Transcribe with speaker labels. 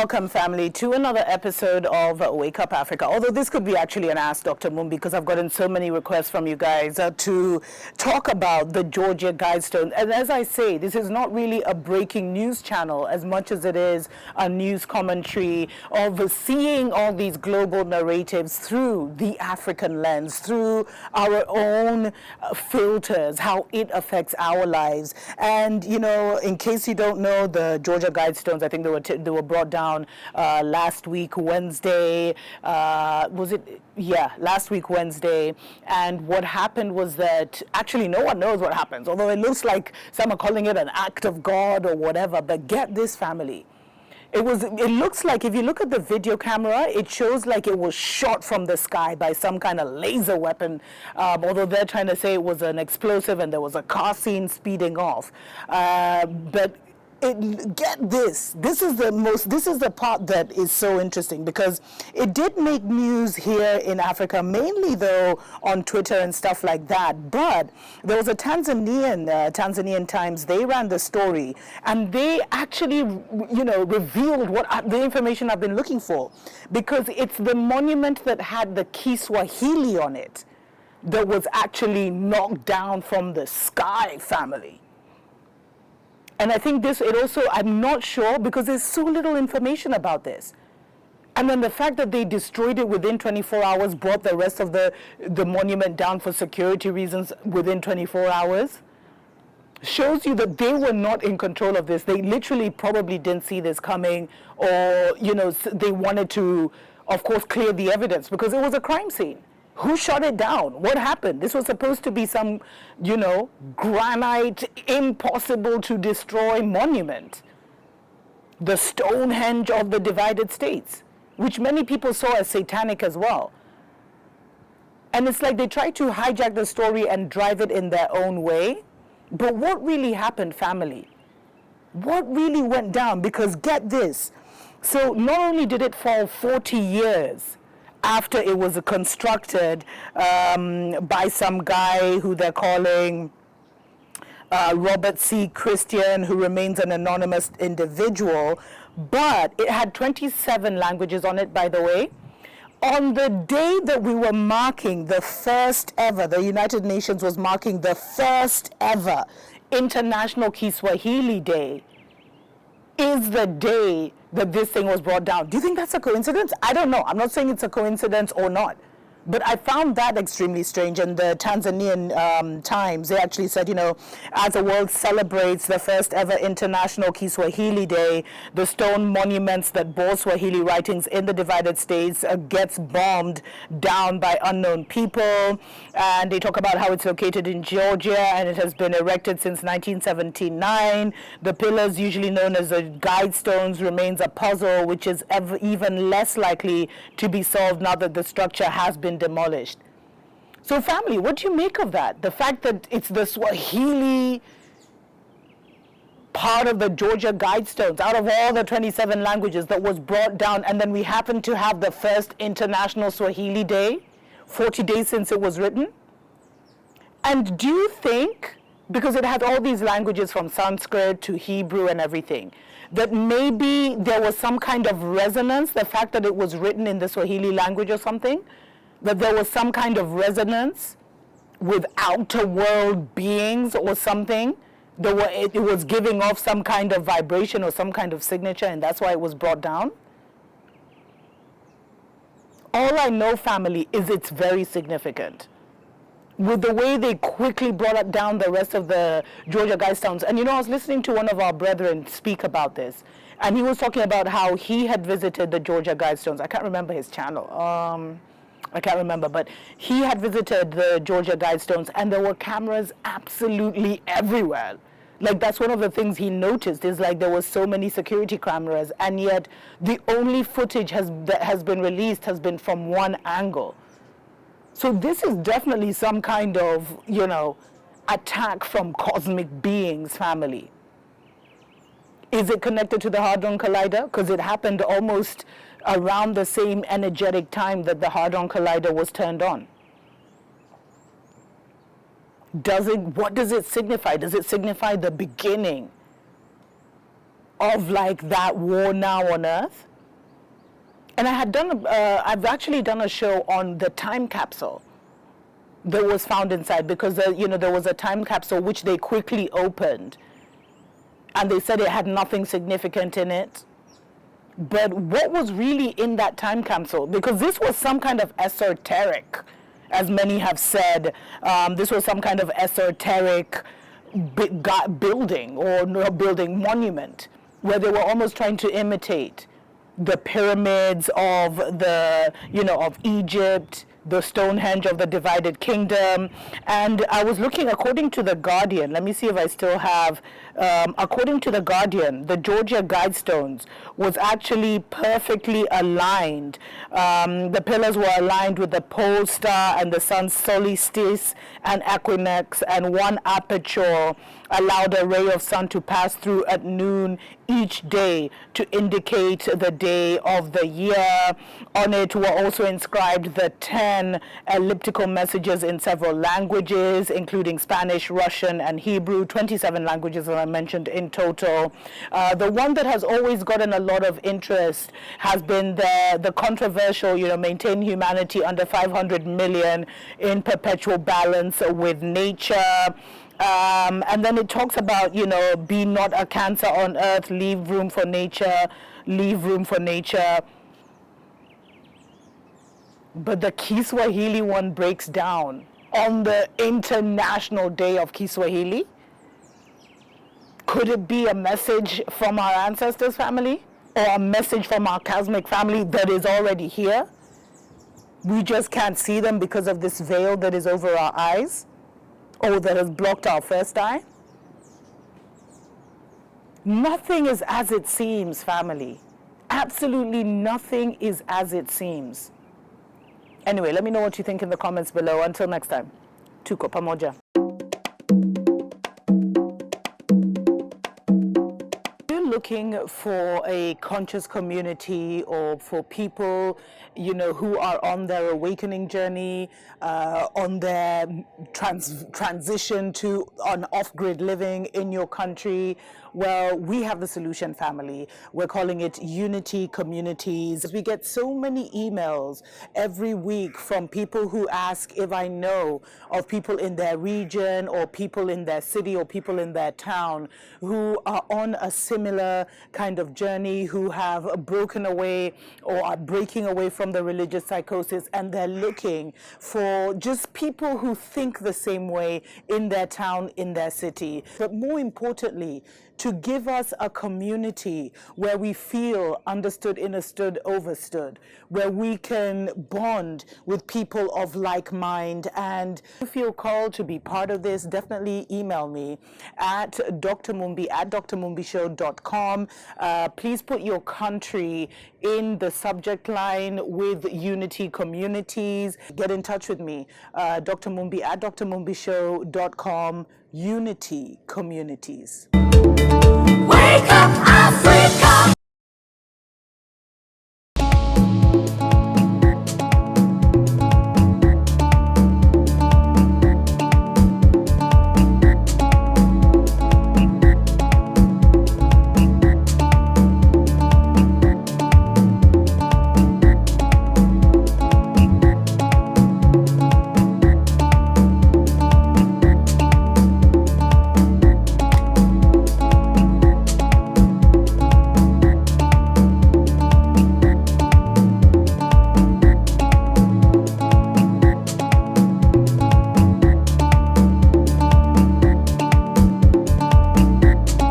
Speaker 1: welcome, family, to another episode of Wake Up Africa. Although this could be actually an Ask Dr. Mumbi, because I've gotten so many requests from you guys to talk about the Georgia Guidestones. And as I say, this is not really a breaking news channel as much as it is a news commentary of seeing all these global narratives through the African lens, through our own filters, how it affects our lives. And, you know, in case you don't know, the Georgia Guidestones, I think they were brought down last week, Wednesday. Last week, Wednesday. And what happened was that actually no one knows what happens, although it looks like some are calling it an act of God or whatever. But get this, family. It looks like, if you look at the video camera, it shows like it was shot from the sky by some kind of laser weapon, although they're trying to say it was an explosive and there was a car seen speeding off. But get this. This is the part that is so interesting, because it did make news here in Africa, mainly though on Twitter and stuff like that. But there was a Tanzanian Times, they ran the story, and they actually, revealed the information I've been looking for, because it's the monument that had the KISWAHILI on it that was actually knocked down from the sky, family. And I think I'm not sure, because there's so little information about this. And then the fact that they destroyed it within 24 hours, brought the rest of the monument down for security reasons within 24 hours, shows you that they were not in control of this. They literally probably didn't see this coming, or, they wanted to, of course, clear the evidence, because it was a crime scene. Who shot it down? What happened? This was supposed to be some, granite, impossible to destroy monument. The Stonehenge of the divided states, which many people saw as satanic as well. And it's like they tried to hijack the story and drive it in their own way. But what really happened, family? What really went down? Because get this. So not only did it fall 40 years after it was constructed by some guy who they're calling Robert C. Christian, who remains an anonymous individual, but it had 27 languages on it, by the way. On the day that we were marking the first ever, the United Nations was marking the first ever International Kiswahili Day, is the day that this thing was brought down. Do you think that's a coincidence? I don't know. I'm not saying it's a coincidence or not. But I found that extremely strange. And the Tanzanian Times, they actually said, as the world celebrates the first ever International Kiswahili Day, the stone monuments that bore Swahili writings in the divided states gets bombed down by unknown people. And they talk about how it's located in Georgia and it has been erected since 1979. The pillars, usually known as the guide stones, remains a puzzle which is even less likely to be solved now that the structure has been demolished. So family, what do you make of that? The fact that it's the Swahili part of the Georgia Guidestones out of all the 27 languages that was brought down, and then we happen to have the first International Swahili Day, 40 days since it was written. And do you think, because it had all these languages from Sanskrit to Hebrew and everything, that maybe there was some kind of resonance, the fact that it was written in the Swahili language or something, that there was some kind of resonance with outer world beings or something, it was giving off some kind of vibration or some kind of signature, and that's why it was brought down? All I know, family, is it's very significant. With the way they quickly brought down the rest of the Georgia Guidestones. And I was listening to one of our brethren speak about this, and he was talking about how he had visited the Georgia Guidestones. I can't remember his channel. I can't remember, but he had visited the Georgia Guidestones, and there were cameras absolutely everywhere. Like, that's one of the things he noticed, is like there were so many security cameras, and yet the only footage that has been released has been from one angle. So this is definitely some kind of, attack from cosmic beings, family. Is it connected to the Hadron Collider? Because it happened almost around the same energetic time that the Hadron Collider was turned on. What does it signify? Does it signify the beginning of like that war now on Earth? And I've actually done a show on the time capsule that was found inside, because there was a time capsule which they quickly opened, and they said it had nothing significant in it. But what was really in that time capsule? Because this was some kind of esoteric, as many have said, this was some kind of esoteric building, or no, building monument, where they were almost trying to imitate the pyramids of of Egypt, the Stonehenge of the divided kingdom. And I was looking, according to The Guardian, let me see if I still have, according to The Guardian, the Georgia Guidestones was actually perfectly aligned. The pillars were aligned with the pole star and the sun's solstice and equinox, and one aperture allowed a ray of sun to pass through at noon each day to indicate the day of the year. On it were also inscribed the 10 elliptical messages in several languages, including Spanish, Russian, and Hebrew, 27 languages as I mentioned in total. The one that has always gotten a lot of interest has been the controversial, maintain humanity under 500 million in perpetual balance with nature. And then it talks about, be not a cancer on earth, leave room for nature, leave room for nature. But the Kiswahili one breaks down on the International Day of Kiswahili. Could it be a message from our ancestors' family, or a message from our cosmic family that is already here? We just can't see them because of this veil that is over our eyes, or that has blocked our first eye. Nothing is as it seems, family. Absolutely nothing is as it seems. Anyway, let me know what you think in the comments below. Until next time, tuko pamoja. Looking for a conscious community, or for people who are on their awakening journey, on their transition to an off-grid living in your country, well, we have the solution, family. We're calling it Unity Communities. We get so many emails every week from people who ask if I know of people in their region, or people in their city, or people in their town who are on a similar kind of journey, who have broken away or are breaking away from the religious psychosis, and they're looking for just people who think the same way in their town, in their city. But more importantly, to give us a community where we feel understood, understood, overstood, where we can bond with people of like mind. And if you feel called to be part of this, definitely email me at drmumbi at drmumbishow.com. Please put your country in the subject line with Unity Communities. Get in touch with me, drmumbi at drmumbishow.com. Unity Communities.